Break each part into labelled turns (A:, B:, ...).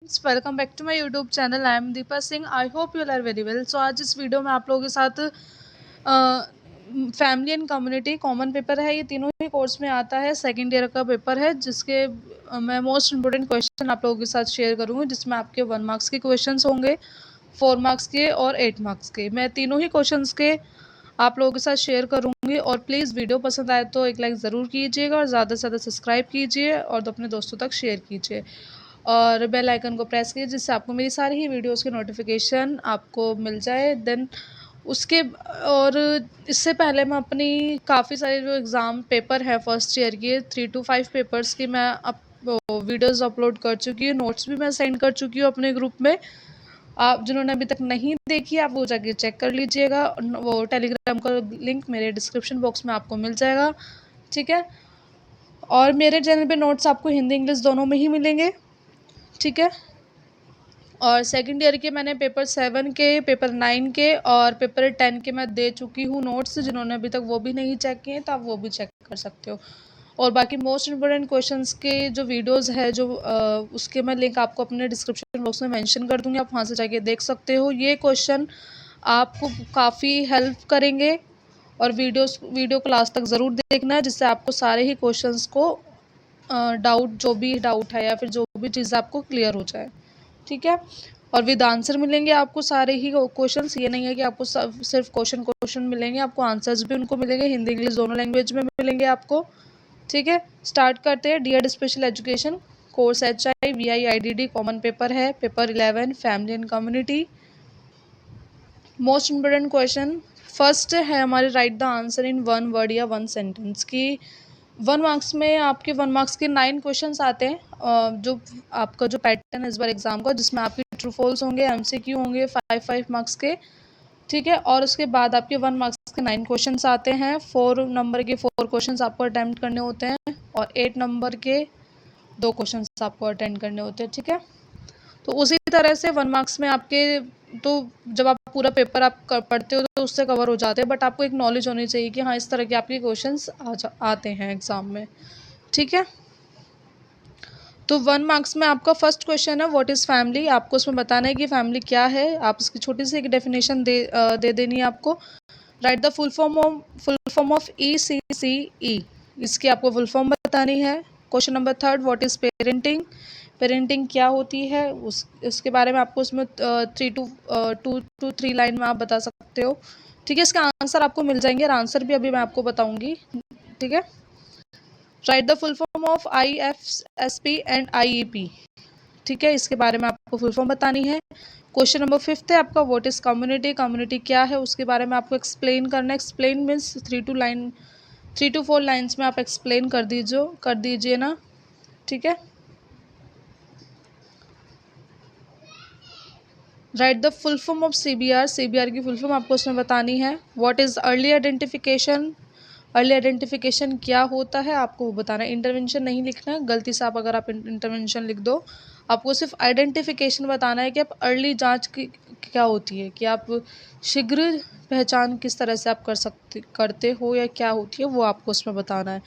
A: Welcome back to my YouTube channel. I am Deepa Singh. I hope you are very well. So आज इस video में आप लोगों के साथ family and community common paper है। ये तीनों ही कोर्स में आता है, सेकंड ईयर का पेपर है, जिसके मैं मोस्ट इंपॉर्टेंट क्वेश्चन आप लोगों के साथ शेयर करूँगी, जिसमें आपके 1 मार्क्स के क्वेश्चन होंगे, 4 मार्क्स के और 8 मार्क्स के। मैं तीनों ही क्वेश्चन के आप लोगों के साथ शेयर करूँगी। और प्लीज़ वीडियो पसंद आए तो एक लाइक ज़रूर कीजिएगा और ज़्यादा से ज़्यादा सब्सक्राइब कीजिए और अपने दोस्तों तक शेयर कीजिए और बेल आइकन को प्रेस कीजिए, जिससे आपको मेरी सारी ही वीडियोस की नोटिफिकेशन आपको मिल जाए। देन उसके और इससे पहले मैं अपनी काफ़ी सारे जो एग्ज़ाम पेपर है फर्स्ट ईयर के 3 to 5 पेपर्स की मैं वीडियोस अपलोड कर चुकी हूँ, नोट्स भी मैं सेंड कर चुकी हूँ अपने ग्रुप में। आप जिन्होंने अभी तक नहीं देखी आप वो जाके चेक कर लीजिएगा। वो टेलीग्राम का लिंक मेरे डिस्क्रिप्शन बॉक्स में आपको मिल जाएगा, ठीक है। और मेरे चैनल पे नोट्स आपको हिंदी इंग्लिश दोनों में ही मिलेंगे, ठीक है। और सेकंड ईयर के मैंने पेपर 7 के, पेपर 9 के और पेपर 10 के मैं दे चुकी हूँ नोट्स। जिन्होंने अभी तक वो भी नहीं चेक किए तो आप वो भी चेक कर सकते हो। और बाकी मोस्ट इम्पोर्टेंट क्वेश्चंस के जो वीडियोस है जो उसके मैं लिंक आपको अपने डिस्क्रिप्शन बॉक्स में मेंशन कर दूँगी, आप वहाँ से जाके देख सकते हो। ये क्वेश्चन आपको काफ़ी हेल्प करेंगे और वीडियो को लास्ट तक ज़रूर देखना है, जिससे आपको सारे ही क्वेश्चंस को जो भी डाउट है या फिर जो भी चीज़ आपको क्लियर हो जाए, ठीक है। और विद आंसर मिलेंगे आपको सारे ही क्वेश्चंस। ये नहीं है कि आपको सिर्फ क्वेश्चन मिलेंगे, आपको आंसर्स भी उनको मिलेंगे, हिंदी इंग्लिश दोनों लैंग्वेज में मिलेंगे आपको, ठीक है। स्टार्ट करते हैं। Dear special education course HIVI-IDD common paper है, paper 11 family and community. Most important question first है हमारे, right the answer in 1 word या 1 सेंटेंस की। 1 मार्क्स में आपके 1 मार्क्स के 9 क्वेश्चंस आते हैं। जो आपका जो पैटर्न है इस बार एग्जाम का, जिसमें आपके ट्रू फॉल्स होंगे, MCQ होंगे 5 मार्क्स के, ठीक है। और उसके बाद आपके 1 मार्क्स के 9 क्वेश्चंस आते हैं। 4 नंबर के 4 क्वेश्चंस आपको अटेम्प्ट करने होते हैं और 8 नंबर के 2 क्वेश्चंस आपको अटेम्प्ट करने होते हैं, ठीक है। तो उसी तरह से 1 मार्क्स में आपके, तो जब आप पूरा पेपर आप पढ़ते हो तो उससे कवर हो जाते हैं, बट आपको एक नॉलेज होनी चाहिए कि हाँ इस तरह के आपके क्वेश्चंस आते हैं एग्ज़ाम में, ठीक है। तो 1 मार्क्स में आपका फर्स्ट क्वेश्चन है व्हाट इज़ फैमिली। आपको उसमें बताना है कि फैमिली क्या है। आप इसकी छोटी सी एक डेफिनेशन दे देनी है आपको। Right the full form of ECCE, इसकी आपको फुल फॉर्म बतानी है। Question number 3 what is parenting, parenting क्या होती है इसके बारे में आपको उसमें 2 to 3 लाइन में आप बता सकते हो, ठीक है। इसका आंसर आपको मिल जाएंगे और आंसर भी अभी मैं आपको बताऊंगी, ठीक है। Right the full form of IFSP and IEP, ठीक है। इसके बारे में आपको फुल फॉर्म बतानी है। क्वेश्चन नंबर 5 है आपका व्हाट इज़ कम्युनिटी, कम्युनिटी क्या है उसके बारे में आपको एक्सप्लेन करना है। एक्सप्लेन मीन्स 3 to 4 लाइन्स में आप एक्सप्लेन कर दीजिए ना, ठीक है। Right the full form of CBR, CBR की फुल फॉर्म आपको उसमें बतानी है। What is early identification, early identification क्या होता है आपको वो बताना है। इंटरवेंशन नहीं लिखना है, गलती से अगर आप इंटरवेंशन लिख दो, आपको सिर्फ आइडेंटिफिकेशन बताना है कि आप अर्ली जांच की क्या होती है, कि आप शीघ्र पहचान किस तरह से आप करते हो या क्या होती है वो आपको उसमें बताना है,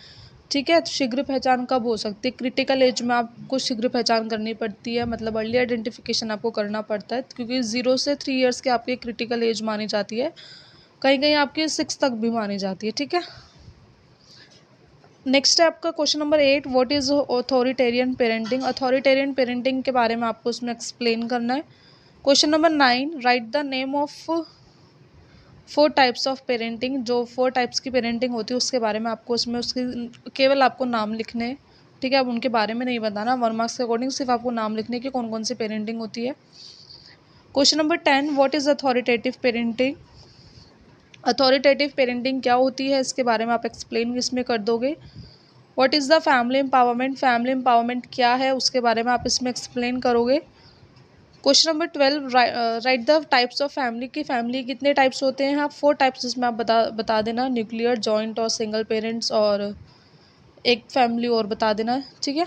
A: ठीक है। तो शीघ्र पहचान कब हो सकती है, क्रिटिकल एज में आपको शीघ्र पहचान करनी पड़ती है, मतलब अर्ली आइडेंटिफिकेशन आपको करना पड़ता है, क्योंकि 0 से 3 ईयर्स के आपकी क्रिटिकल एज मानी जाती है, कहीं कहीं आपकी 6 तक भी मानी जाती है, ठीक है। नेक्स्ट है आपका question number 8 what is authoritarian parenting. Authoritarian parenting के बारे में आपको उसमें एक्सप्लेन करना है। Question number 9 write the name of 4 types of parenting, जो 4 टाइप्स की पेरेंटिंग होती है उसके बारे में आपको उसमें उसकी केवल आपको नाम लिखने, ठीक है। अब उनके बारे में नहीं बताना, 1 मार्क्स के अकॉर्डिंग सिर्फ आपको नाम लिखने की कौन कौन सी पेरेंटिंग होती है। Question number 10 what is authoritative parenting, authoritative parenting क्या होती है इसके बारे में आप एक्सप्लेन इसमें कर दोगे। What is the family empowerment, family empowerment क्या है उसके बारे में आप इसमें एक्सप्लेन करोगे। Question number 12 right the types of family, की फैमिली कितने टाइप्स होते हैं। आप 4 टाइप्स इसमें आप बता देना, न्यूक्लियर, जॉइंट और सिंगल पेरेंट्स, और एक फैमिली और बता देना, ठीक है।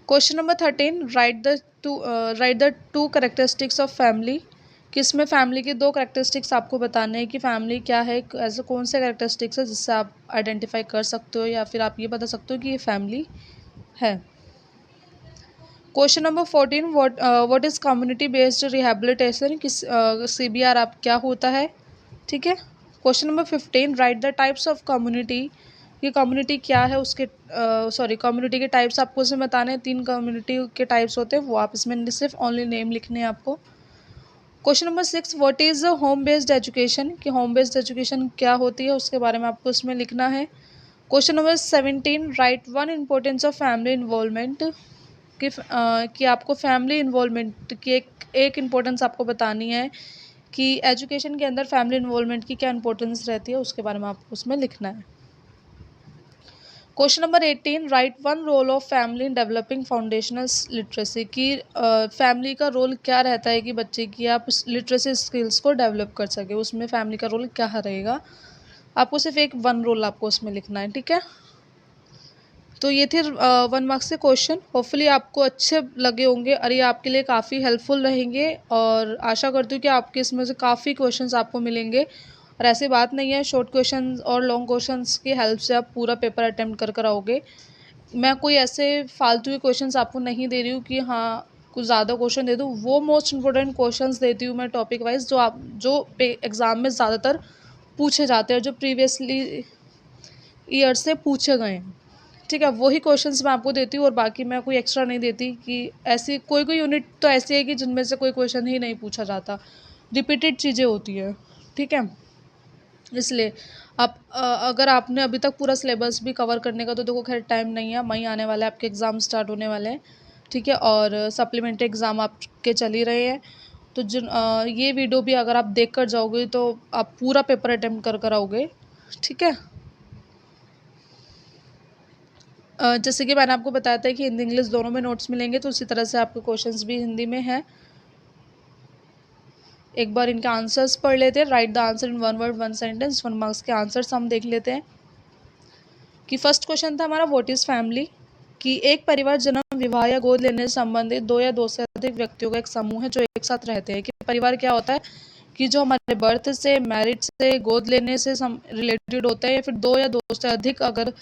A: Question number 13 right the two characteristics of family, कि इसमें फैमिली के 2 कैरेक्टरिस्टिक्स आपको बताने हैं कि फैमिली क्या है, ऐसे कौन से कैरेक्टरिस्टिक्स है जिससे आप आइडेंटिफाई कर सकते हो या फिर आप ये बता सकते हो कि ये फैमिली है। Question number 14, what is community based rehabilitation, किस CBR आप क्या होता है, ठीक है। Question number 15, right the types of community, ये कम्युनिटी क्या है, उसके कम्युनिटी के टाइप्स आपको इसमें बताने हैं। 3 कम्युनिटी के टाइप्स होते हैं, वो आप इसमें सिर्फ ओनली नेम लिखने हैं आपको। Question number 6, what is home based education, कि होम बेस्ड एजुकेशन क्या होती है, उसके बारे में आपको इसमें लिखना है। Question number 17, right one importance of family involvement, कि आपको फैमिली इन्वॉल्वमेंट की एक इम्पोर्टेंस आपको बतानी है कि एजुकेशन के अंदर फैमिली इन्वॉल्वमेंट की क्या इंपॉर्टेंस रहती है, उसके बारे में आपको उसमें लिखना है। Question number 18, write one role of family in developing foundational literacy, की फैमिली का रोल क्या रहता है कि बच्चे की आप लिटरेसी स्किल्स को डेवलप कर सके, उसमें फैमिली का रोल क्या रहेगा, आपको सिर्फ एक वन रोल आपको उसमें लिखना है, ठीक है। तो ये थे 1 मार्क्स के क्वेश्चन। होपफुली आपको अच्छे लगे होंगे और ये आपके लिए काफ़ी हेल्पफुल रहेंगे, और आशा करती हूँ कि आपके इसमें से काफ़ी क्वेश्चंस आपको मिलेंगे। और ऐसी बात नहीं है, शॉर्ट क्वेश्चंस और लॉन्ग क्वेश्चंस की हेल्प से आप पूरा पेपर अटेम्प्ट कर कर आओगे। मैं कोई ऐसे फालतू के क्वेश्चंस आपको नहीं दे रही हूँ कि हाँ कुछ ज़्यादा क्वेश्चन दे दूँ, वो मोस्ट इंपॉर्टेंट क्वेश्चंस देती हूँ मैं टॉपिक वाइज, जो एग्ज़ाम में ज़्यादातर पूछे जाते हैं, जो प्रीवियसली ईयर से पूछे गए हैं, ठीक है। वही क्वेश्चंस मैं आपको देती हूँ, और बाकी मैं कोई एक्स्ट्रा नहीं देती। कि ऐसी कोई यूनिट तो ऐसी है कि जिनमें से कोई क्वेश्चन ही नहीं पूछा जाता, रिपीटेड चीज़ें होती है, ठीक है। इसलिए आप अगर आपने अभी तक पूरा सिलेबस भी कवर करने का, तो देखो खैर टाइम नहीं है, मई आने वाला है, आपके एग्ज़ाम स्टार्ट होने वाले हैं, ठीक है। और सप्लीमेंट्री एग्ज़ाम आपके चल ही रहे हैं। तो ये वीडियो भी अगर आप देख कर जाओगे तो आप पूरा पेपर अटेम्प्ट कर कर आओगे, ठीक है। जैसे कि मैंने आपको बताया था कि हिंदी इंग्लिश दोनों में नोट्स मिलेंगे, तो उसी तरह से आपके क्वेश्चंस भी हिंदी में हैं। एक बार इनके आंसर्स पढ़ लेते हैं। Right the answer in 1 word 1 sentence, 1 marks के आंसर्स हम देख लेते हैं। कि फर्स्ट क्वेश्चन था हमारा, व्हाट इज़ फैमिली, कि एक परिवार जन्म, विवाह या गोद लेने से संबंधित 2 या 2 से अधिक व्यक्तियों का एक समूह है जो एक साथ रहते हैं। कि परिवार क्या होता है, कि जो हमारे बर्थ से, मैरिज से, गोद लेने से रिलेटेड होता है, या फिर 2 या 2 से अधिक अगर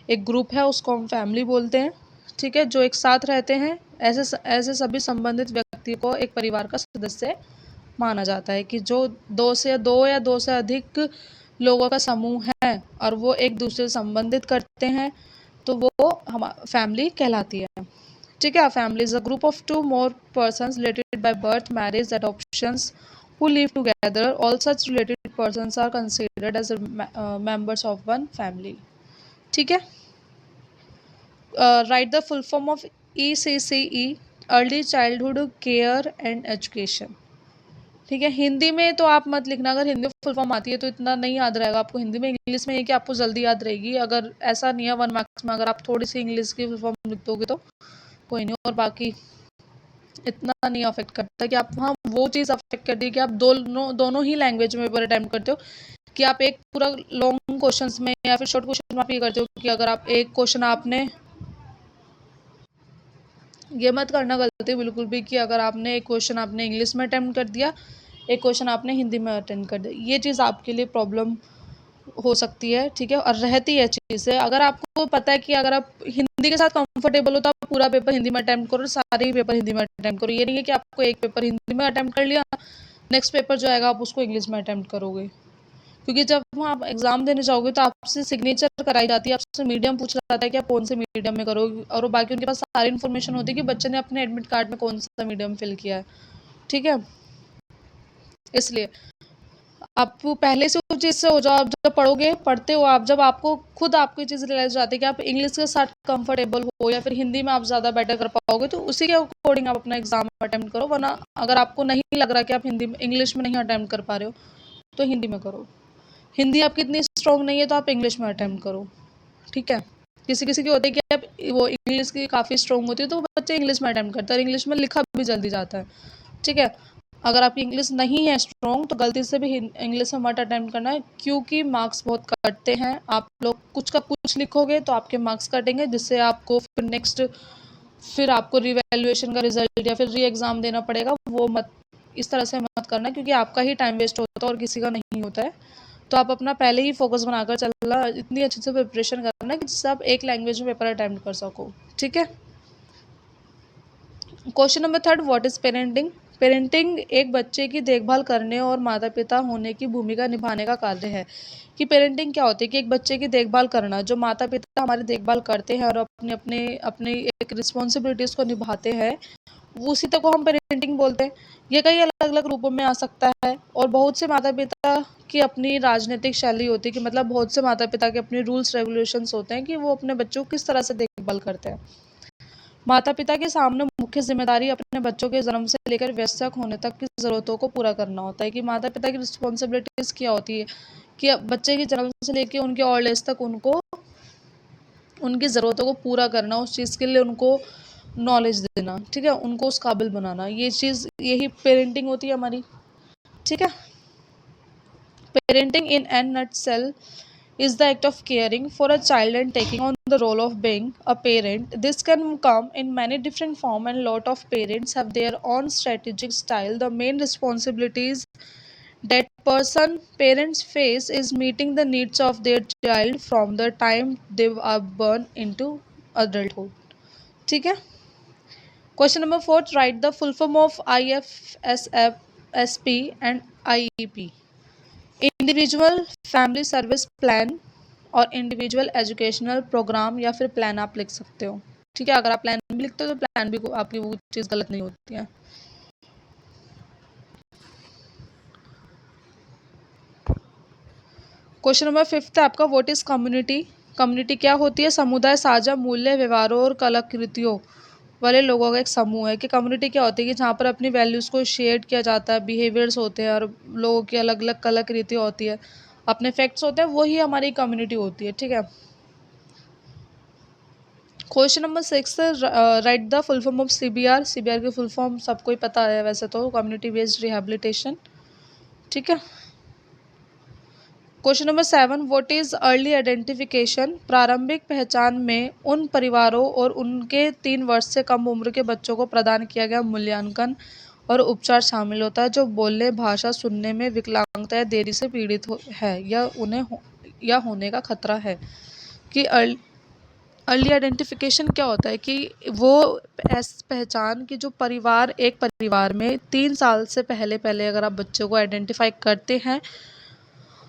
A: एक ग्रुप है उसको हम फैमिली बोलते हैं, ठीक है। जो एक साथ रहते हैं, ऐसे सभी संबंधित व्यक्ति को एक परिवार का सदस्य माना जाता है। कि जो 2 या 2 से अधिक लोगों का समूह है और वो एक दूसरे से संबंधित करते हैं, तो वो हम फैमिली कहलाती है, ठीक है। Family is a group of 2 more persons related by birth, marriage, adoptions who live together. All such related persons are considered as members of one family, ठीक है। Right the full form of ECCE, early childhood care and education, ठीक है। हिंदी में तो आप मत लिखना, अगर हिंदी फुल फॉर्म आती है तो इतना नहीं याद रहेगा आपको हिंदी में। इंग्लिश में ये कि आपको जल्दी याद रहेगी, अगर ऐसा नहीं है 1 मार्क्स में अगर आप थोड़ी सी इंग्लिश की फुल फॉर्म लिख दोगे तो कोई नहीं, और बाकी इतना नहीं अफेक्ट करता। कि आप, हाँ वो चीज़ अफेक्ट करती है कि आप दोनों ही लैंग्वेज में पेपर अटैम्प्ट करते हो, कि आप एक पूरा लॉन्ग क्वेश्चन में या फिर शॉर्ट क्वेश्चन में आप ये करते हो कि अगर आप एक क्वेश्चन आपने, ये मत करना गलती बिल्कुल भी, कि अगर आपने एक क्वेश्चन आपने इंग्लिश में अटेम्प्ट कर दिया, एक क्वेश्चन आपने हिंदी में अटेम्प्ट कर दिया, ये चीज़ आपके लिए प्रॉब्लम हो सकती है, ठीक है। और रहती है चीज़ से, अगर आपको पता है कि अगर आप हिंदी के साथ कंफर्टेबल हो तो आप पूरा पेपर हिंदी में अटेम्प्ट करो, सारे ही पेपर हिंदी में अटेम्प्ट करो। ये नहीं है कि आपको एक पेपर हिंदी में अटेम्प्ट कर लिया, नेक्स्ट पेपर जो आएगा आप उसको इंग्लिश में अटेम्प्ट करोगे। क्योंकि जब आप एग्ज़ाम देने जाओगे तो आपसे सिग्नेचर कराई जाती है, आपसे मीडियम पूछा जाता है कि आप कौन से मीडियम में करोगे, और बाकी उनके पास सारी इन्फॉर्मेशन होती है कि बच्चे ने अपने एडमिट कार्ड में कौन सा मीडियम फिल किया है, ठीक है। इसलिए आप पहले से उस चीज़ से हो जाओ, आप जब पढ़ोगे पढ़ते हो आप, जब आपको खुद आपको ये चीज़ रियलाइज हो जाती है कि आप इंग्लिश के साथ कंफर्टेबल हो या फिर हिंदी में आप ज़्यादा बेटर कर पाओगे, तो उसी के अकॉर्डिंग आप अपना एग्जाम अटेम्प्ट करो। वरना अगर आपको नहीं लग रहा कि आप हिंदी में इंग्लिश में नहीं अटेम्प्ट कर पा रहे हो तो हिंदी में करो। हिंदी आपकी इतनी स्ट्रॉन्ग नहीं है तो आप इंग्लिश में अटेम्प्ट करो, ठीक है। किसी किसी की होती है कि आप, वो इंग्लिश की काफ़ी स्ट्रॉन्ग होती है तो वो बच्चे इंग्लिश में अटेम्प्ट करते हैं, और इंग्लिश में लिखा भी जल्दी जाता है, ठीक है। अगर आपकी इंग्लिश नहीं है स्ट्रॉन्ग तो गलती से भी इंग्लिश में मत अटेम्प्ट करना है, क्योंकि मार्क्स बहुत कटते हैं। आप लोग कुछ का कुछ लिखोगे तो आपके मार्क्स कटेंगे, जिससे आपको फिर आपको रिवैल्यूएशन का रिजल्ट या फिर री एग्ज़ाम देना पड़ेगा। वो मत, इस तरह से मत करना, क्योंकि आपका ही टाइम वेस्ट होता है और किसी का नहीं होता है। तो आप अपना पहले ही फोकस बनाकर चलना, इतनी अच्छे से प्रिपरेशन करना कि जिससे आप एक लैंग्वेज में पेपर अटेम्प्ट कर सको, ठीक है। Question number 3, what is parenting? Parenting एक बच्चे की देखभाल करने और माता पिता होने की भूमिका निभाने का कार्य है। कि पेरेंटिंग क्या होती है? कि एक बच्चे की देखभाल करना, जो माता पिता हमारी देखभाल करते हैं और अपने अपने अपनी एक रिस्पॉन्सिबिलिटीज़ को निभाते हैं, वो उसी तक को हम पेरेंटिंग बोलते हैं। ये कई अलग अलग रूपों में आ सकता है और बहुत से माता पिता की अपनी राजनीतिक शैली होती है, कि मतलब बहुत से माता पिता के अपने रूल्स रेगुलेशंस होते हैं कि वो अपने बच्चों को किस तरह से देखभाल करते हैं। माता पिता के सामने मुख्य जिम्मेदारी अपने बच्चों के जन्म से लेकर वयस्क होने तक की ज़रूरतों को पूरा करना होता है। कि माता पिता की रिस्पॉन्सिबिलिटीज़ क्या होती है? कि अब बच्चे के जन्म से लेकर उनके ओल्ड एज तक उनको उनकी ज़रूरतों को पूरा करना, उस चीज़ के लिए उनको नॉलेज देना, ठीक है, उनको उस काबिल बनाना, ये चीज़ यही पेरेंटिंग होती है हमारी, ठीक है। Parenting in an nutshell is the act of caring for a child and taking on the role of being a parent. This can come in many different forms, and lot of parents have their own strategic style. The main responsibilities that parents face is meeting the needs of their child from the time they are born into adulthood. ठीक है। Question number 4, right the full form of IFSP and IEP। Individual family service plan और individual educational programme, या फिर plan आप लिख सकते हो, ठीक है। अगर आप प्लान भी लिखते हो तो प्लान भी आपकी वो चीज़ गलत नहीं होती है। क्वेश्चन नंबर 5 है आपका, व्हाट इज़ कम्युनिटी? कम्युनिटी क्या होती है? समुदाय, साझा मूल्य, व्यवहारों और कलाकृतियों वाले लोगों का एक समूह है। कि कम्युनिटी क्या होती है? कि जहाँ पर अपनी वैल्यूज़ को शेयर किया जाता है, बिहेवियर्स होते हैं और लोगों की अलग अलग कलाकृति होती है, अपने फैक्ट्स होते हैं, वही हमारी कम्युनिटी होती है, ठीक है। Question number 6, right the full form of CBR। CBR की फुल फॉर्म सबको ही पता है वैसे तो, कम्युनिटी बेस्ड रिहेबिलिटेशन, ठीक है। Question number 7, what is early identification? प्रारंभिक पहचान में उन परिवारों और उनके 3 वर्ष से कम उम्र के बच्चों को प्रदान किया गया मूल्यांकन और उपचार शामिल होता है, जो बोलने, भाषा, सुनने में विकलांगता या देरी से पीड़ित है या या होने का खतरा है। कि अर्ली आइडेंटिफिकेशन क्या होता है? कि वो पहचान की जो एक परिवार में 3 साल से पहले अगर आप बच्चे को आइडेंटिफाई करते हैं,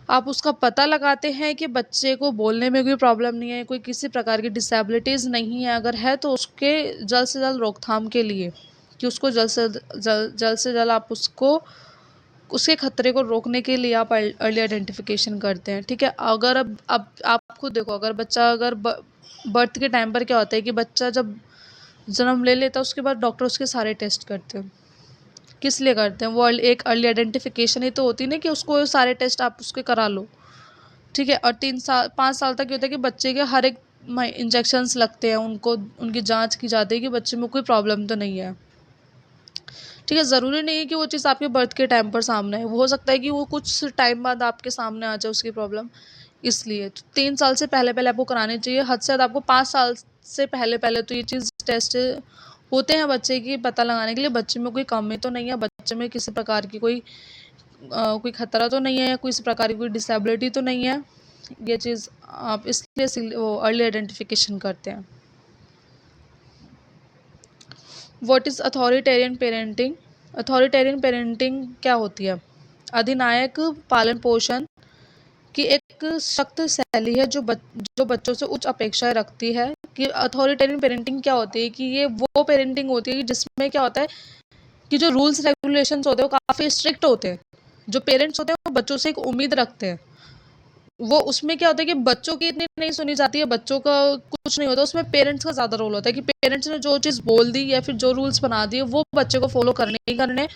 A: आप उसका पता लगाते हैं कि बच्चे को बोलने में कोई प्रॉब्लम नहीं है, कोई किसी प्रकार की डिसेबिलिटीज़ नहीं है, अगर है तो उसके जल्द से जल्द रोकथाम के लिए, कि उसको जल्द से जल्द आप उसको उसके खतरे को रोकने के लिए आप अर्ली आइडेंटिफिकेशन करते हैं, ठीक है। अगर अब आप खुद देखो, अगर बच्चा बर्थ के टाइम पर क्या होता है कि बच्चा जब जन्म ले लेता है उसके बाद डॉक्टर उसके सारे टेस्ट करते हैं। किस लिए करते हैं? वो एक अर्ली आइडेंटिफिकेशन ही तो होती है ना, कि उसको सारे टेस्ट आप उसके करा लो, ठीक है। और 5 साल तक ये होता है कि बच्चे के हर एक इंजेक्शन्स लगते हैं, उनको उनकी जांच की जाती है कि बच्चे में कोई प्रॉब्लम तो नहीं है, ठीक है। ज़रूरी नहीं है कि वो चीज़ आपके बर्थ के टाइम पर सामने है, वो हो सकता है कि वो कुछ टाइम बाद आपके सामने आ जाए उसकी प्रॉब्लम। इसलिए 3 साल से पहले आपको करानी चाहिए, हद से ज़्यादा आपको 5 साल से पहले तो ये चीज़ टेस्ट होते हैं बच्चे की पता लगाने के लिए, बच्चे में कोई कमी तो नहीं है, बच्चे में किसी प्रकार की कोई खतरा तो नहीं है, या किसी प्रकार की कोई डिसेबिलिटी तो नहीं है। ये चीज़ आप इसलिए वो अर्ली आइडेंटिफिकेशन करते हैं। What is authoritarian parenting? Authoritarian parenting क्या होती है? अधिनायक पालन पोषण की एक सख्त शैली है जो बच्चों से उच्च अपेक्षाएं रखती है। कि अथॉरिटेरियन पेरेंटिंग क्या होती है? कि ये वो पेरेंटिंग होती है जिसमें क्या होता है कि जो रूल्स रेगुलेशंस होते हैं वो काफ़ी स्ट्रिक्ट होते हैं। जो पेरेंट्स होते हैं वो बच्चों से एक उम्मीद रखते हैं, वो उसमें क्या होता है कि बच्चों की इतनी नहीं सुनी जाती है, बच्चों का कुछ नहीं होता, उसमें पेरेंट्स का ज़्यादा रोल होता है। कि पेरेंट्स ने जो चीज़ बोल दी या फिर जो रूल्स बना दिए वो बच्चे को फॉलो करने ही करने।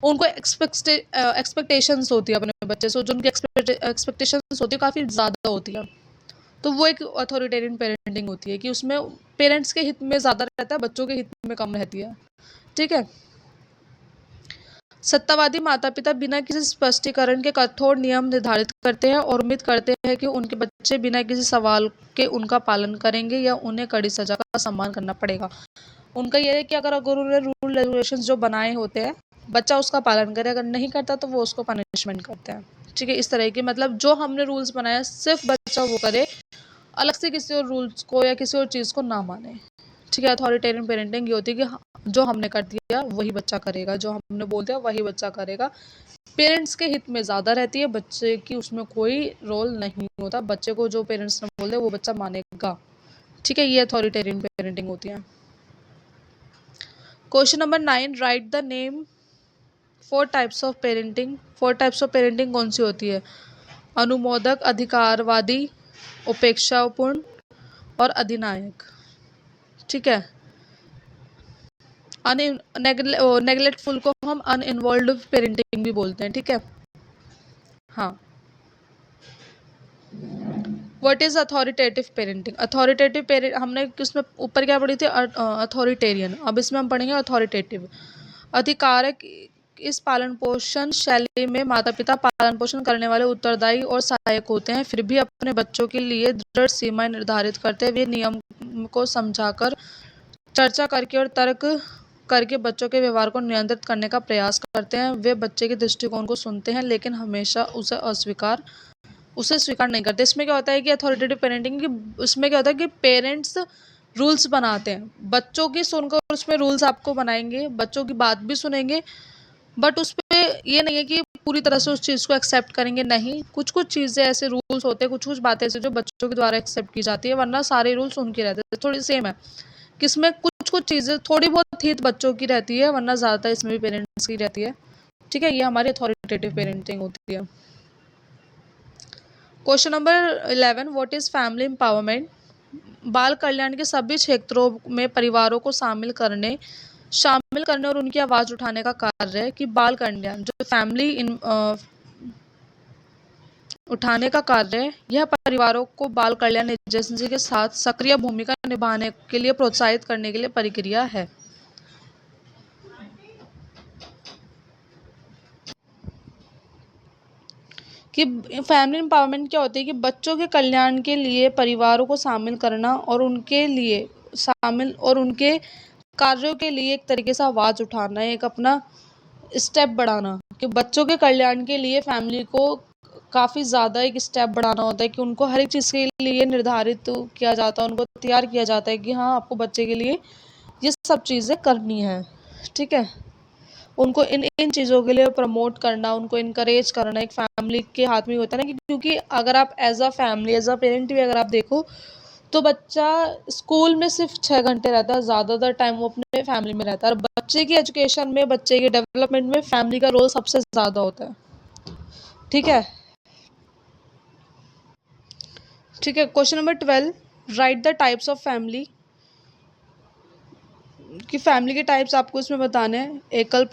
A: उनको एक्सपेक्टेशंस होती है अपने बच्चे से, जो उनकी एक्सपेक्टेशंस होती है काफ़ी ज़्यादा होती है। तो वो एक अथॉरिटेरियन पेरेंटिंग होती है कि उसमें पेरेंट्स के हित में ज़्यादा रहता है, बच्चों के हित में कम रहती है, ठीक है। सत्तावादी माता पिता बिना किसी स्पष्टीकरण के कठोर नियम निर्धारित करते हैं और उम्मीद करते हैं कि उनके बच्चे बिना किसी सवाल के उनका पालन करेंगे या उन्हें कड़ी सजा का सम्मान करना पड़ेगा। उनका यह है कि अगर उन्होंने रूल रेगुलेशंस जो बनाए होते हैं, बच्चा उसका पालन करे, अगर नहीं करता तो वो उसको पनिशमेंट करते हैं, ठीक है। इस तरह की मतलब जो हमने रूल्स बनाया सिर्फ बच्चा वो करे, अलग से किसी और रूल्स को या किसी और चीज़ को ना माने, ठीक है। अथॉरिटेरियन पेरेंटिंग ये होती है कि जो हमने कर दिया वही बच्चा करेगा, जो हमने बोल दिया वही बच्चा करेगा। पेरेंट्स के हित में ज़्यादा रहती है, बच्चे की उसमें कोई रोल नहीं होता। बच्चे को जो पेरेंट्स ने बोल दिया वो बच्चा मानेगा। ठीक है, ये अथॉरिटेरियन पेरेंटिंग होती है। Question number 9, write the name 4 types of parenting. 4 types of parenting कौन सी होती है? अनुमोदक, अधिकारवादी, उपेक्षापूर्ण और अधिनायक। ठीक है। नेग्लेक्टफुल को हम अनइन्वॉल्व पेरेंटिंग भी बोलते हैं। ठीक है। हाँ। What is authoritative parenting? Authoritative parent हमने किसमें ऊपर क्या पढ़ी थी? अथॉरिटेरियन। अब इसमें हम पढ़ेंगे अथॉरिटेटिव। अधिकारक इस पालन पोषण शैली में माता पिता पालन पोषण करने वाले उत्तरदायी और सहायक होते हैं, फिर भी अपने बच्चों के लिए दृढ़ सीमाएं निर्धारित करते हुए नियम को समझाकर, चर्चा करके और तर्क करके बच्चों के व्यवहार को नियंत्रित करने का प्रयास करते हैं। वे बच्चे के दृष्टिकोण को सुनते हैं लेकिन हमेशा उसे स्वीकार नहीं करते। इसमें क्या होता है कि अथॉरिटेटिव पेरेंटिंग की उसमें क्या होता है कि पेरेंट्स रूल्स बनाते हैं, बच्चों की सुनकर उसमें रूल्स आपको बनाएंगे, बच्चों की बात भी सुनेंगे, बट उस पर ये नहीं है कि पूरी तरह से उस चीज़ को एक्सेप्ट करेंगे। नहीं, कुछ कुछ चीज़ें ऐसे रूल्स होते हैं, कुछ कुछ बातें ऐसी जो बच्चों के द्वारा एक्सेप्ट की जाती है, वरना सारे रूल्स उनके रहते हैं। थोड़ी सेम है, किसमें कुछ कुछ चीज़ें थोड़ी बहुत ही बच्चों की रहती है, वरना ज़्यादातर इसमें भी पेरेंट्स की रहती है। ठीक है, ये हमारी अथॉरिटेटिव पेरेंटिंग होती है। Question number 11, what is family empowerment? बाल कल्याण के सभी क्षेत्रों में परिवारों को शामिल करने और उनकी आवाज़ उठाने का कार्य है। कि बाल कल्याण जो फैमिली उठाने का कार्य है, यह परिवारों को बाल कल्याण एजेंसी के साथ सक्रिय भूमिका निभाने के लिए प्रोत्साहित करने के लिए प्रक्रिया है। कि फैमिली एम्पावरमेंट क्या होती है? कि बच्चों के कल्याण के लिए परिवारों को शामिल करना और उनके कार्यों के लिए एक तरीके से आवाज़ उठाना, एक अपना स्टेप बढ़ाना। कि बच्चों के कल्याण के लिए फैमिली को काफ़ी ज़्यादा एक स्टेप बढ़ाना होता है, कि उनको हर एक चीज़ के लिए निर्धारित किया जाता है, उनको तैयार किया जाता है कि हाँ, आपको बच्चे के लिए ये सब चीज़ें करनी है। ठीक है, उनको इन इन चीज़ों के लिए प्रमोट करना, उनको इनकरेज करना एक फैमिली के हाथ में होता है ना। क्योंकि अगर आप as a family, as a parent भी अगर आप देखो तो बच्चा स्कूल में सिर्फ 6 घंटे रहता है, ज़्यादातर टाइम वो अपने फैमिली में रहता है। और बच्चे की एजुकेशन में, बच्चे के डेवलपमेंट में फैमिली का रोल सबसे ज़्यादा होता है। ठीक है। ठीक है। Question number 12, right the types of family. कि फैमिली के टाइप्स आपको इसमें बताने हैं। एकल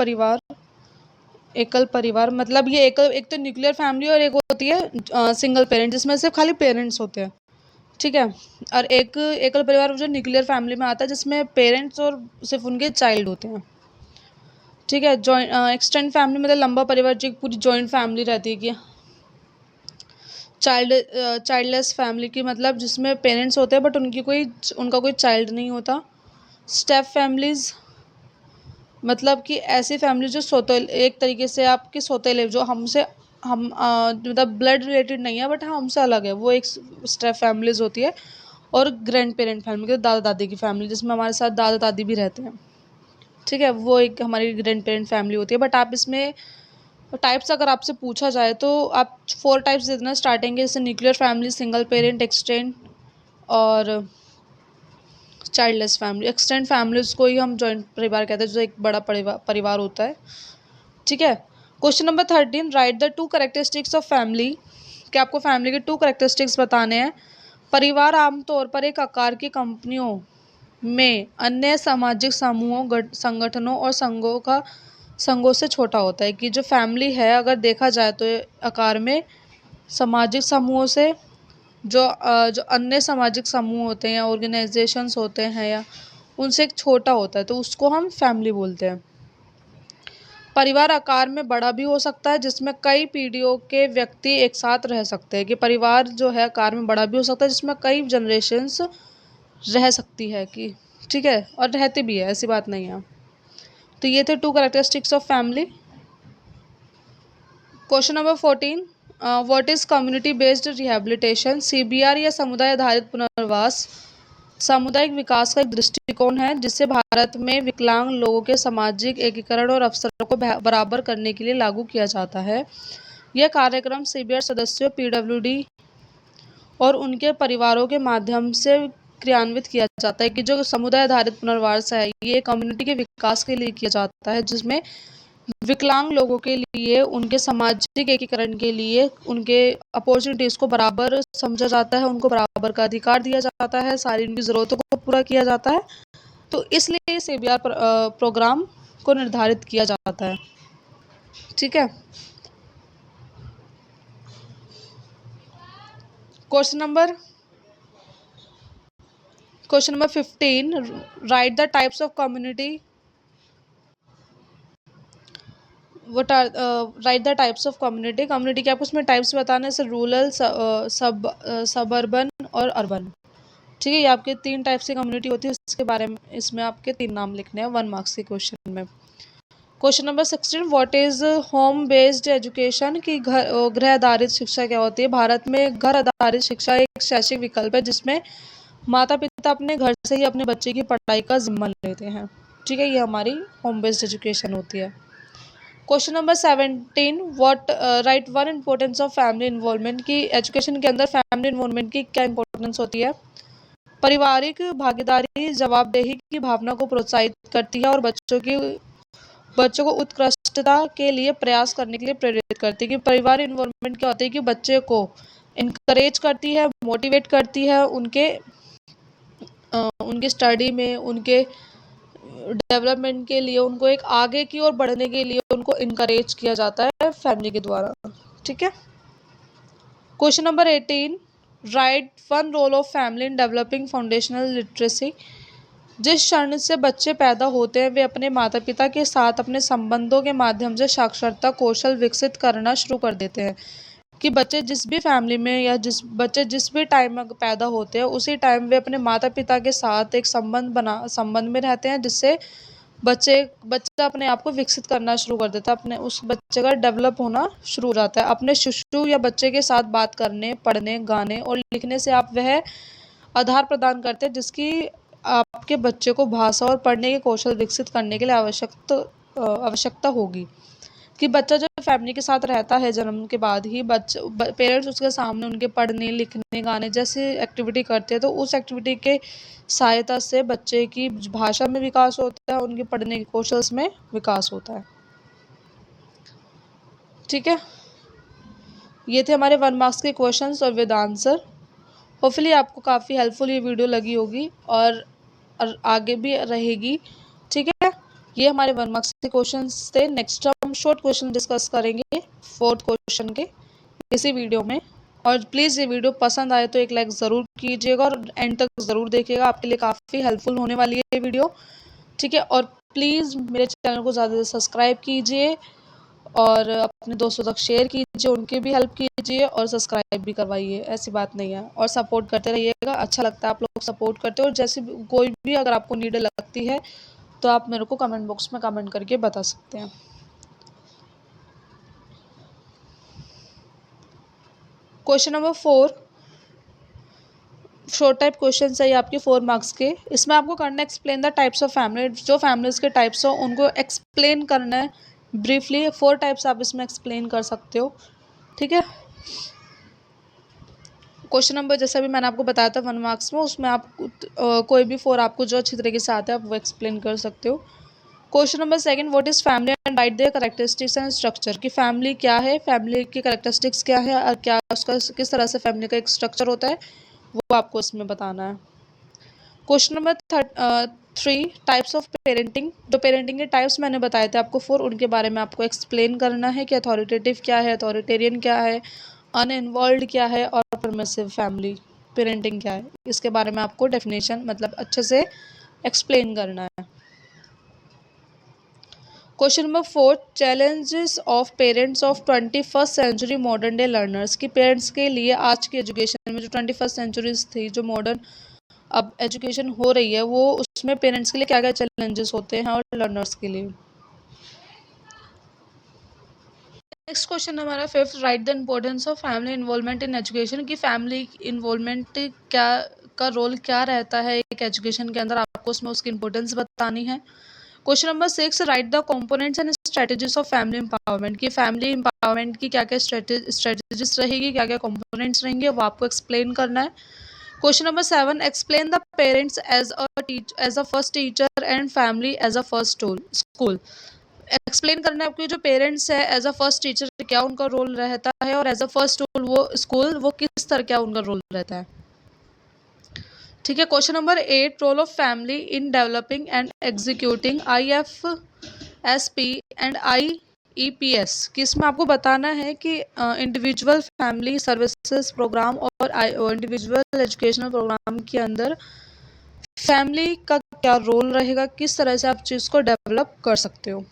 A: परिवार मतलब ये एक तो न्यूक्लियर फैमिली और एक होती है सिंगल पेरेंट, जिसमें सिर्फ खाली पेरेंट्स होते हैं। ठीक है। और एक एकल परिवार जो न्यूक्लियर फैमिली में आता है, जिसमें पेरेंट्स और सिर्फ उनके चाइल्ड होते हैं। ठीक है। जॉइंट एक्सटेंड फैमिली मतलब लंबा परिवार, जो पूरी जॉइंट फैमिली रहती है। कि चाइल्डलेस फैमिली की मतलब जिसमें पेरेंट्स होते हैं बट उनका कोई चाइल्ड नहीं होता। स्टेप फैमिलीज मतलब कि ऐसी फैमिली जो एक तरीके से आपके सौतेले, जो मतलब ब्लड रिलेटेड नहीं है बट हाँ हमसे अलग है, वो एक स्टेप फैमिलीज होती है। और ग्रैंड पेरेंट फैमिली, के दादा दादी की फैमिली, जिसमें हमारे साथ दादा दादी भी रहते हैं। ठीक है, वो एक हमारी ग्रैंड पेरेंट फैमिली होती है। बट आप इसमें टाइप्स अगर आपसे पूछा जाए तो आप 4 टाइप्स दे देना स्टार्टिंग के, जैसे nuclear family, single parent, extend और चाइल्डलेस फैमिली। एक्सटेंड फैमिलीज को ही हम जॉइंट परिवार कहते हैं, जो एक बड़ा परिवार होता है। ठीक है। Question number 13, right the 2 characteristics of family. कि आपको फैमिली के 2 कैरेक्टरिस्टिक्स बताने हैं। परिवार आमतौर पर एक आकार की कंपनियों में अन्य सामाजिक समूहों, संगठनों और संघों से छोटा होता है। कि जो फैमिली है अगर देखा जाए तो आकार में सामाजिक समूहों से, जो अन्य सामाजिक समूह होते हैं या ऑर्गेनाइजेशंस होते हैं या उनसे एक छोटा होता है, तो उसको हम फैमिली बोलते हैं। परिवार आकार में बड़ा भी हो सकता है, जिसमें कई पीढ़ियों के व्यक्ति एक साथ रह सकते हैं। कि परिवार जो है आकार में बड़ा भी हो सकता है, जिसमें कई जनरेशन्स रह सकती है। कि ठीक है, और रहते भी है, ऐसी बात नहीं है। तो ये थे 2 characteristics of family. Question number 14, what is community based rehabilitation? CBR या समुदाय आधारित पुनर्वास सामुदायिक विकास का एक दृष्टिकोण है जिसे भारत में विकलांग लोगों के सामाजिक एकीकरण और अवसरों को बराबर करने के लिए लागू किया जाता है। यह कार्यक्रम सीबीआर सदस्यों, पीडब्ल्यूडी और उनके परिवारों के माध्यम से क्रियान्वित किया जाता है कि जो समुदाय आधारित पुनर्वास है, ये कम्युनिटी के विकास के लिए किया जाता है, जिसमें विकलांग लोगों के लिए उनके सामाजिक एकीकरण के लिए उनके अपॉर्चुनिटीज़ को बराबर समझा जाता है, उनको बराबर का अधिकार दिया जाता है, सारी उनकी ज़रूरतों को पूरा किया जाता है। तो इसलिए सीबीआर प्रोग्राम को निर्धारित किया जाता है। ठीक है। Question number 15, right the types of community. Right the types of community. Community के आपको उसमें टाइप्स बताने से रूरल, सबअर्बन और अर्बन। ठीक है, ये आपके 3 टाइप्स की कम्युनिटी होती है, इसके बारे में इसमें आपके 3 नाम लिखने हैं 1 मार्क्स के क्वेश्चन में। Question number 16, what is home based education की गृह आधारित शिक्षा क्या होती है। भारत में घर आधारित शिक्षा एक शैक्षिक विकल्प है जिसमें माता पिता अपने घर से ही अपने बच्चे की पढ़ाई का जिम्मा लेते हैं। ठीक है, ये हमारी होम बेस्ड एजुकेशन होती है। Question number 17, what right one importance of family involvement की एजुकेशन के अंदर फैमिली इन्वॉल्वमेंट की क्या इंपॉर्टेंस होती है। पारिवारिक भागीदारी जवाबदेही की भावना को प्रोत्साहित करती है और बच्चों को उत्कृष्टता के लिए प्रयास करने के लिए प्रेरित करती है। कि परिवार इन्वॉल्वमेंट क्या होती है कि बच्चे को इनकरेज करती है, मोटिवेट करती है, उनके स्टडी में, उनके डेवलपमेंट के लिए, उनको एक आगे की ओर बढ़ने के लिए उनको इनकरेज किया जाता है फैमिली के द्वारा। ठीक है। Question number 18, write one role of family in developing foundational literacy. जिस क्षण से बच्चे पैदा होते हैं वे अपने माता पिता के साथ अपने संबंधों के माध्यम से साक्षरता कौशल विकसित करना शुरू कर देते हैं। कि बच्चे जिस भी फैमिली में या जिस भी टाइम में पैदा होते हैं उसी टाइम वे अपने माता पिता के साथ एक संबंध में रहते हैं, जिससे बच्चा अपने आप को विकसित करना शुरू कर देता है, अपने उस बच्चे का डेवलप होना शुरू हो जाता है। अपने शिशु या बच्चे के साथ बात करने, पढ़ने, गाने और लिखने से आप वह आधार प्रदान करते हैं जिसकी आपके बच्चे को भाषा और पढ़ने के कौशल विकसित करने के लिए आवश्यकता होगी। कि बच्चा जब फैमिली के साथ रहता है जन्म के बाद ही पेरेंट्स उसके सामने उनके पढ़ने, लिखने, गाने जैसी एक्टिविटी करते हैं, तो उस एक्टिविटी के सहायता से बच्चे की भाषा में विकास होता है, उनके पढ़ने के कौशल में विकास होता है। ठीक है, ये थे हमारे 1 मार्क्स के क्वेश्चंस और विद आंसर। होपफुली आपको काफ़ी हेल्पफुल ये वीडियो लगी होगी और आगे भी रहेगी। ठीक है, ये हमारे 1 मार्क्स के क्वेश्चंस थे। नेक्स्ट हम शॉर्ट क्वेश्चन डिस्कस करेंगे 4th क्वेश्चन के इसी वीडियो में। और प्लीज़ ये वीडियो पसंद आए तो एक लाइक ज़रूर कीजिएगा और एंड तक ज़रूर देखिएगा, आपके लिए काफ़ी हेल्पफुल होने वाली है ये वीडियो। ठीक है, और प्लीज़ मेरे चैनल को ज़्यादा से सब्सक्राइब कीजिए और अपने दोस्तों तक शेयर कीजिए, उनकी भी हेल्प कीजिए और सब्सक्राइब भी करवाइए, ऐसी बात नहीं है। और सपोर्ट करते रहिएगा, अच्छा लगता है आप लोग सपोर्ट करते हो। और जैसे कोई भी अगर आपको नीड लगती है तो आप मेरे को कमेंट बॉक्स में कमेंट करके बता सकते हैं। Question number 4 short type question है आपके 4 मार्क्स के। इसमें आपको करना explain the types of family. जो फैमिलीज के टाइप्स हो उनको एक्सप्लेन करना है ब्रीफली। 4 टाइप्स आप इसमें एक्सप्लेन कर सकते हो। ठीक है, क्वेश्चन नंबर जैसा भी मैंने आपको बताया था 1 मार्क्स में, उसमें आप कोई भी 4 आपको जो अच्छी तरीके से आता है आप वो एक्सप्लेन कर सकते हो। Question number 2, what is family and right there characteristics and structure. कि फैमिली क्या है, फैमिली की कैरेक्टरिस्टिक्स क्या है और क्या उसका किस तरह से फैमिली का एक स्ट्रक्चर होता है, वो आपको इसमें बताना है। Question number 3, types of parenting. जो पेरेंटिंग के टाइप्स मैंने बताए थे आपको 4, उनके बारे में आपको एक्सप्लेन करना है कि अथॉरिटेटिव क्या है, अथॉरिटेरियन क्या है, अनइन्वॉल्व्ड क्या है और परमिसिव फैमिली पेरेंटिंग क्या है। इसके बारे में आपको डेफिनेशन मतलब अच्छे से एक्सप्लेन करना है। Question number 4, challenges of parents of 21st century modern day learners. की पेरेंट्स के लिए आज की एजुकेशन में जो 21st सेंचुरीज थी, जो मॉडर्न अब एजुकेशन हो रही है, वो उसमें पेरेंट्स के लिए क्या क्या चैलेंजेस होते हैं और लर्नर्स के लिए। नेक्स्ट क्वेश्चन हमारा 5, right the importance of family involvement in education. की फैमिली इन्वॉल्वमेंट क्या का रोल क्या रहता है एक एजुकेशन के अंदर, आपको उसमें उसकी इंपॉर्टेंस बतानी है। Question number 6, right the components and strategies of family empowerment, की फैमिली एम्पावरमेंट की क्या क्या स्ट्रेटजीज रहेगी, क्या क्या कंपोनेंट्स रहेंगे, वो आपको एक्सप्लेन करना है। Question number 7, explain the parents as a first teacher and family as a first school. Explain करना है आपके जो पेरेंट्स है एज अ फर्स्ट टीचर क्या उनका रोल रहता है, और एज अ फर्स्ट स्कूल वो किस तरह क्या उनका रोल रहता है। ठीक है। Question number 8, role of family in developing and executing IFSP and IEPS, कि इसमें आपको बताना है कि इंडिविजुअल फैमिली सर्विसेज प्रोग्राम और इंडिविजुअल एजुकेशनल प्रोग्राम के अंदर फैमिली का क्या रोल रहेगा, किस तरह से आप चीज़ को डेवलप कर सकते हो।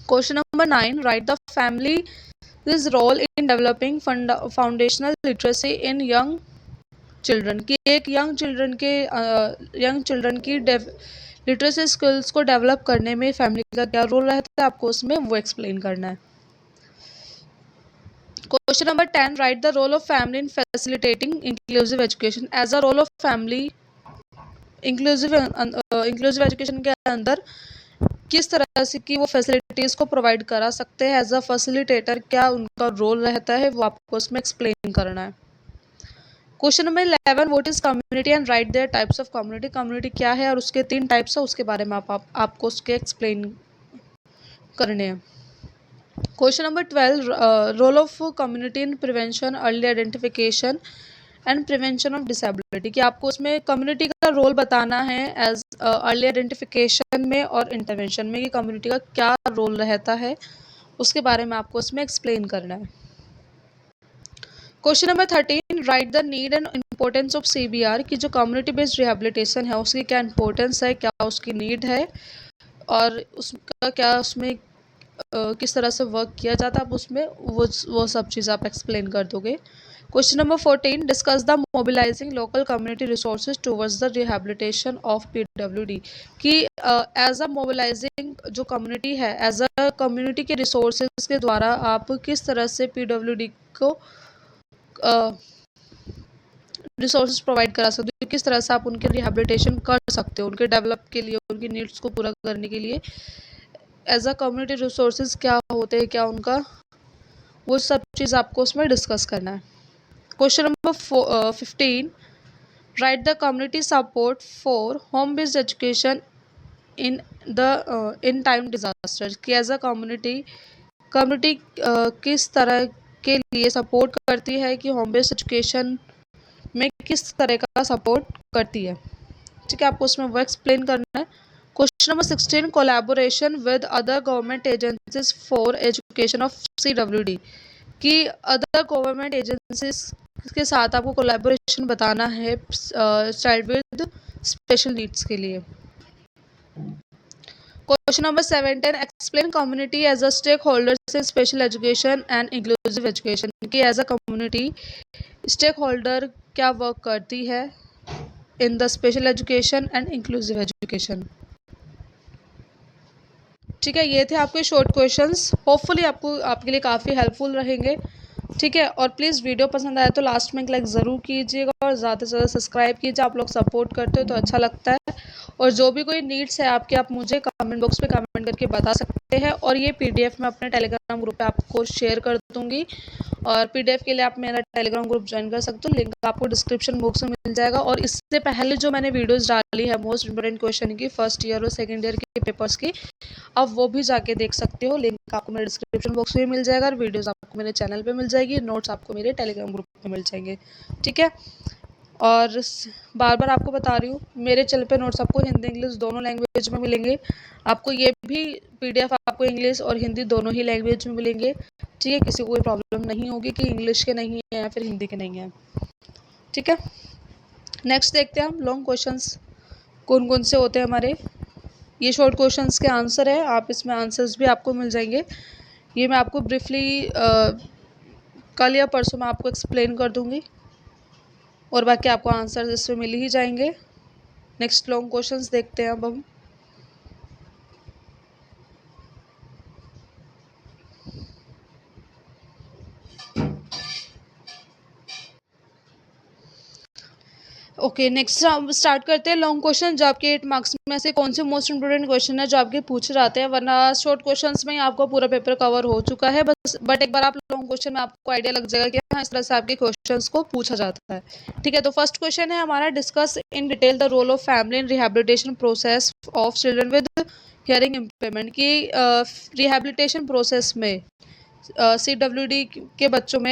A: Question number 9, write the family this role in developing foundational literacy in young children, की एक यंग चिल्ड्रन की लिटरेसी स्किल्स को डेवलप करने में फैमिली का क्या रोल रहता है, आपको उसमें वो एक्सप्लेन करना है। Question number 10, write the role of family in facilitating inclusive education, as a role of family inclusive education के अंदर किस तरह से कि वो फैसिलिटीज़ को प्रोवाइड करा सकते हैं, एज अ फैसिलिटेटर क्या उनका रोल रहता है, वो आपको उसमें एक्सप्लेन करना है। Question number 11, what is community and right there types of community, community क्या है और उसके 3 टाइप्स है, उसके बारे में आपको उसके एक्सप्लेन करने हैं। Question number 12, role of community in prevention early identification and prevention of disability, कि आपको उसमें कम्युनिटी का रोल बताना है एज अर्ली आइडेंटिफिकेशन में और इंटरवेंशन में, कि कम्युनिटी का क्या रोल रहता है, उसके बारे में आपको उसमें एक्सप्लेन करना है। Question number 13, right the need and importance of CBR, की जो कम्युनिटी बेस्ड रिहेबिलिटेशन है उसकी क्या इंपॉर्टेंस है, क्या उसकी नीड है और उसका क्या उसमें किस तरह से वर्क किया जाता है, आप उसमें वो सब चीज़ आप एक्सप्लेन कर दोगे। Question number 14, discuss the mobilising local community resources towards the rehabilitation of PWD, कि एज अ मोबिलाइजिंग जो कम्युनिटी है, एज अ कम्युनिटी के रिसोर्सेज के द्वारा आप किस तरह से PWD को रिसोर्सेज प्रोवाइड करा सकते हो, किस तरह से आप उनके रिहेबिलिटेशन कर सकते हो, उनके डेवलप के लिए, उनकी नीड्स को पूरा करने के लिए एज अ कम्युनिटी रिसोर्सेज क्या होते हैं, क्या उनका, वो सब चीज़ आपको उसमें डिस्कस करना है। Question number 15, right the community support for home based education in in time disaster, कि एज अ कम्युनिटी किस तरह के लिए सपोर्ट करती है, कि होम बेस्ड एजुकेशन में किस तरह का सपोर्ट करती है। ठीक है, आपको उसमें वो एक्सप्लेन करना है। Question number 16, collaboration with other government agencies for education of CWD, कि अदर गवर्नमेंट एजेंसीज के साथ आपको कोलैबोरेशन बताना है चाइल्ड विद स्पेशल नीड्स के लिए। Question number 17, explain community as a stakeholders in special education and inclusive education, कि as a community stakeholder क्या वर्क करती है in the special education and inclusive education. ठीक है, ये थे आपके शॉर्ट क्वेश्चंस, होपफुली आपके लिए काफ़ी हेल्पफुल रहेंगे। ठीक है, और प्लीज़ वीडियो पसंद आया तो लास्ट में एक लाइक ज़रूर कीजिएगा और ज़्यादा से ज़्यादा सब्सक्राइब कीजिए, आप लोग सपोर्ट करते हो तो अच्छा लगता है। और जो भी कोई नीड्स है आपके, आप मुझे कमेंट बॉक्स पे कमेंट करके बता सकते हैं, और ये PDF मैं अपने टेलीग्राम ग्रुप पे आपको शेयर कर दूँगी, और PDF के लिए आप मेरा टेलीग्राम ग्रुप ज्वाइन कर सकते हो, लिंक आपको डिस्क्रिप्शन बॉक्स में मिल जाएगा। और इससे पहले जो मैंने वीडियोज़ डाली है मोस्ट इंपॉर्टेंट क्वेश्चन की, फर्स्ट ईयर और सेकेंड ईयर के पेपर्स की, आप वो भी जाके देख सकते हो, लिंक आपको मेरे डिस्क्रिप्शन बॉक्स में मिल जाएगा, और वीडियोस आपको मेरे चैनल पे मिल जाएगी, नोट्स आपको मेरे टेलीग्राम ग्रुप पे मिल जाएंगे। ठीक है, और बार बार आपको बता रही हूँ, मेरे चैनल पे नोट्स आपको हिंदी इंग्लिश दोनों लैंग्वेज में मिलेंगे। आपको ये भी PDF आपको इंग्लिश और हिंदी दोनों ही लैंग्वेज में मिलेंगे। ठीक है, किसी को कोई प्रॉब्लम नहीं होगी कि इंग्लिश के नहीं है या फिर हिंदी के नहीं है। ठीक है, नेक्स्ट देखते हैं हम लॉन्ग क्वेश्चंस कौन कौन से होते हैं हमारे। ये शॉर्ट क्वेश्चंस के आंसर है, आप इसमें आंसर्स भी आपको मिल जाएंगे। ये मैं आपको ब्रीफली कल या परसों मैं आपको एक्सप्लेन कर दूंगी, और बाकी आपको आंसर्स इसमें मिल ही जाएंगे। नेक्स्ट लॉन्ग क्वेश्चंस देखते हैं अब हम। ओके, नेक्स्ट हम स्टार्ट करते हैं लॉन्ग क्वेश्चन, जो आपके 8 मार्क्स में से कौन से मोस्ट इंपोर्टेंट क्वेश्चन है जो आपके पूछे जाते हैं, वरना शॉर्ट क्वेश्चंस में ही आपका पूरा पेपर कवर हो चुका है बस। बट एक बार आप लॉन्ग क्वेश्चन में आपको आइडिया लग जाएगा कि हाँ इस तरह से आपके क्वेश्चंस को पूछा जाता है। ठीक है, तो फर्स्ट क्वेश्चन है हमारा, discuss in detail the role of family in rehabilitation process of children with hearing impairment. की रिहेबिलिटेशन प्रोसेस में CWD के बच्चों में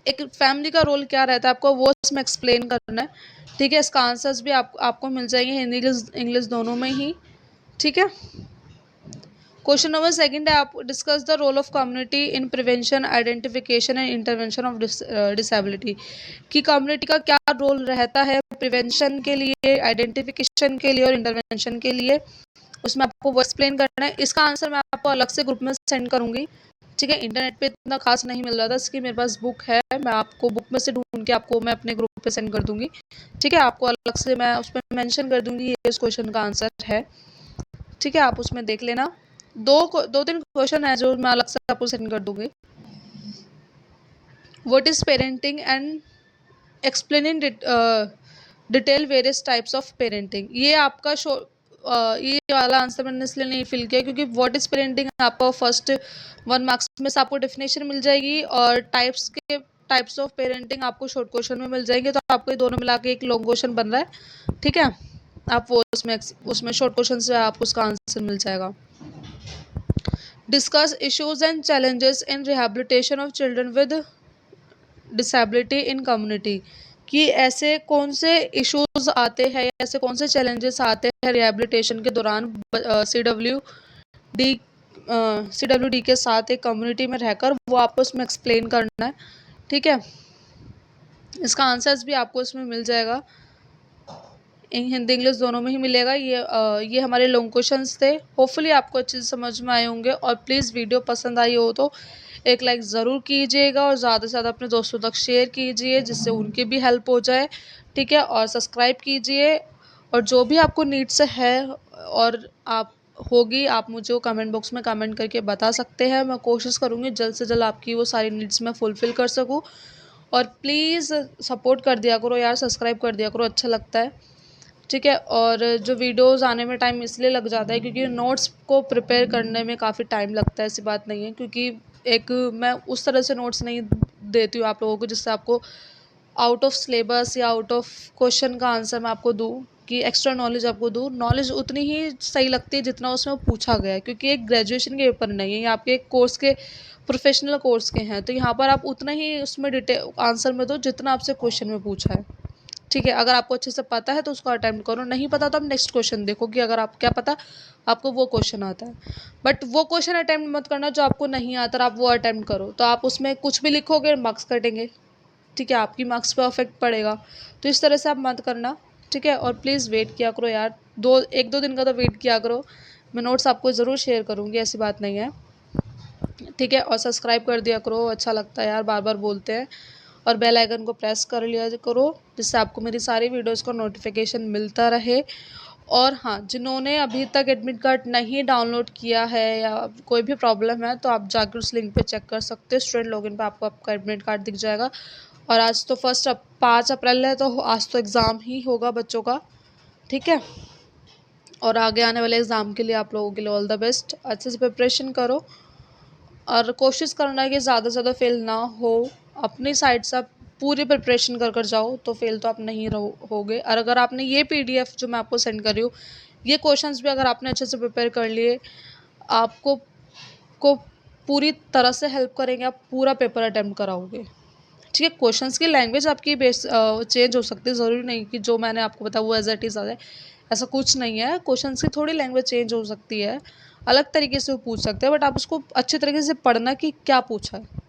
A: एक फैमिली का रोल क्या रहता है, आपको वो इसमें एक्सप्लेन करना है। ठीक है, इसका आंसर्स भी आपको मिल जाएंगे हिंदी इंग्लिश दोनों में ही। ठीक है, क्वेश्चन नंबर सेकंड है, आप discuss the role of community in prevention, identification and intervention of disability. कि कम्युनिटी का क्या रोल रहता है प्रिवेंशन के लिए, आइडेंटिफिकेशन के लिए और इंटरवेंशन के लिए, उसमें आपको वो एक्सप्लेन करना है। इसका आंसर मैं आपको अलग से ग्रुप में सेंड करूंगी। ठीक है, इंटरनेट पे इतना खास नहीं मिल रहा था, इसकी मेरे पास बुक है, मैं आपको बुक में से ढूंढ के आपको मैं अपने ग्रुप पे सेंड कर दूंगी। ठीक है, आपको अलग से मैं उसमें मेंशन कर दूंगी ये इस क्वेश्चन का आंसर है। ठीक है, आप उसमें देख लेना। दो तीन क्वेश्चन है जो मैं अलग से आपको सेंड कर दूंगी। What is parenting and explain in detail various types of parenting. ये आपका ये वाला आंसर मैंने इसलिए नहीं फिल किया क्योंकि व्हाट इज पेरेंटिंग आपको फर्स्ट 1 मार्क्स में से आपको डेफिनेशन मिल जाएगी, और टाइप्स ऑफ पेरेंटिंग आपको शॉर्ट क्वेश्चन में मिल जाएंगे, तो आपको ये दोनों मिला के एक लॉन्ग क्वेश्चन बन रहा है। ठीक है, आप वो उसमें शॉर्ट क्वेश्चन से आपको उसका आंसर मिल जाएगा। Discuss issues and challenges in rehabilitation of children with disability in community. कि ऐसे कौन से इश्यूज आते हैं, ऐसे कौन से चैलेंजेस आते हैं रिहेबिलिटेशन के दौरान CWD के साथ एक कम्युनिटी में रहकर, वो आपको इसमें एक्सप्लेन करना है। ठीक है, इसका आंसर्स भी आपको इसमें मिल जाएगा, हिंदी इंग्लिश दोनों में ही मिलेगा। ये हमारे लॉन्ग क्वेश्चंस थे, होपफुली आपको अच्छे से समझ में आए होंगे। और प्लीज़ वीडियो पसंद आई हो तो एक लाइक ज़रूर कीजिएगा और ज़्यादा से ज़्यादा अपने दोस्तों तक शेयर कीजिए जिससे उनकी भी हेल्प हो जाए। ठीक है, और सब्सक्राइब कीजिए, और जो भी आपको नीड्स है और आप होगी, आप मुझे वो कमेंट बॉक्स में कमेंट करके बता सकते हैं। मैं कोशिश करूँगी जल्द से जल्द आपकी वो सारी नीड्स मैं फुलफ़िल कर सकूँ। और प्लीज़ सपोर्ट कर दिया करो यार, सब्सक्राइब कर दिया करो, अच्छा लगता है। ठीक है, और जो वीडियोज़ आने में टाइम इसलिए लग जाता है क्योंकि नोट्स को प्रिपेयर करने में काफ़ी टाइम लगता है, ऐसी बात नहीं है। क्योंकि एक मैं उस तरह से नोट्स नहीं देती हूँ आप लोगों को जिससे आपको आउट ऑफ सिलेबस या आउट ऑफ क्वेश्चन का आंसर मैं आपको दूँ, कि एक्स्ट्रा नॉलेज आपको दूँ। नॉलेज उतनी ही सही लगती है जितना उसमें पूछा गया है, क्योंकि एक ग्रेजुएशन के पेपर नहीं है, ये आपके एक कोर्स के प्रोफेशनल कोर्स के हैं, तो यहाँ पर आप उतना ही उसमें डिटेल आंसर में दो जितना आपसे क्वेश्चन में पूछा है। ठीक है, अगर आपको अच्छे से पता है तो उसको अटेम्प्ट करो, नहीं पता तो आप नेक्स्ट क्वेश्चन देखो कि अगर आप क्या पता आपको वो क्वेश्चन आता है। बट वो क्वेश्चन अटेम्प्ट मत करना जो आपको नहीं आता, आप वो अटेम्प्ट करो, तो आप उसमें कुछ भी लिखोगे मार्क्स कटेंगे। ठीक है, आपकी मार्क्स पर अफेक्ट पड़ेगा, तो इस तरह से आप मत करना। ठीक है, और प्लीज़ वेट किया करो यार, एक दो दिन का तो वेट किया करो, मैं नोट्स आपको ज़रूर शेयर करूँगी, ऐसी बात नहीं है। ठीक है, और सब्सक्राइब कर दिया करो, अच्छा लगता है यार, बार बार बोलते हैं। और बेल आइकन को प्रेस कर लिया करो जिससे आपको मेरी सारी वीडियोस का नोटिफिकेशन मिलता रहे। और हाँ, जिन्होंने अभी तक एडमिट कार्ड नहीं डाउनलोड किया है या कोई भी प्रॉब्लम है तो आप जाकर उस लिंक पे चेक कर सकते हो, स्टूडेंट लॉगिन पे आपको आपका एडमिट कार्ड दिख जाएगा। और आज तो 5 अप्रैल है, तो आज तो एग्ज़ाम ही होगा बच्चों का। ठीक है, और आगे आने वाले एग्ज़ाम के लिए आप लोगों के लिए ऑल द बेस्ट, अच्छे से प्रिपरेशन करो और कोशिश करना है कि ज़्यादा से ज़्यादा फेल ना हो। अपनी साइड से आप पूरी प्रिपरेशन कर कर जाओ तो फेल तो आप नहीं होगे। और अगर आपने ये PDF जो मैं आपको सेंड कर रही हूँ, ये क्वेश्चंस भी अगर आपने अच्छे से प्रिपेयर कर लिए, आपको को पूरी तरह से हेल्प करेंगे, आप पूरा पेपर अटेम्प्ट कराओगे। ठीक है, क्वेश्चंस की लैंग्वेज आपकी चेंज हो सकती है, ज़रूरी नहीं कि जो मैंने आपको बताया वो एज इट इज़ आ जाए, ऐसा कुछ नहीं है। क्वेश्चंस की थोड़ी लैंग्वेज चेंज हो सकती है, अलग तरीके से वो पूछ सकते हैं, बट आप उसको अच्छे तरीके से पढ़ना कि क्या पूछा है।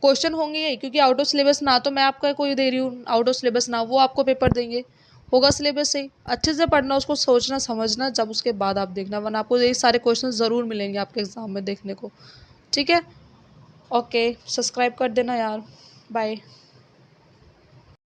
A: क्वेश्चन होंगे यही, क्योंकि आउट ऑफ सिलेबस ना तो मैं आपका कोई दे रही हूँ, आउट ऑफ सिलेबस ना वो आपको पेपर देंगे, होगा सिलेबस से। अच्छे से पढ़ना, उसको सोचना समझना, जब उसके बाद आप देखना, वरना आपको ये सारे क्वेश्चन ज़रूर मिलेंगे आपके एग्ज़ाम में देखने को। ठीक है, ओके, सब्सक्राइब कर देना यार, बाय।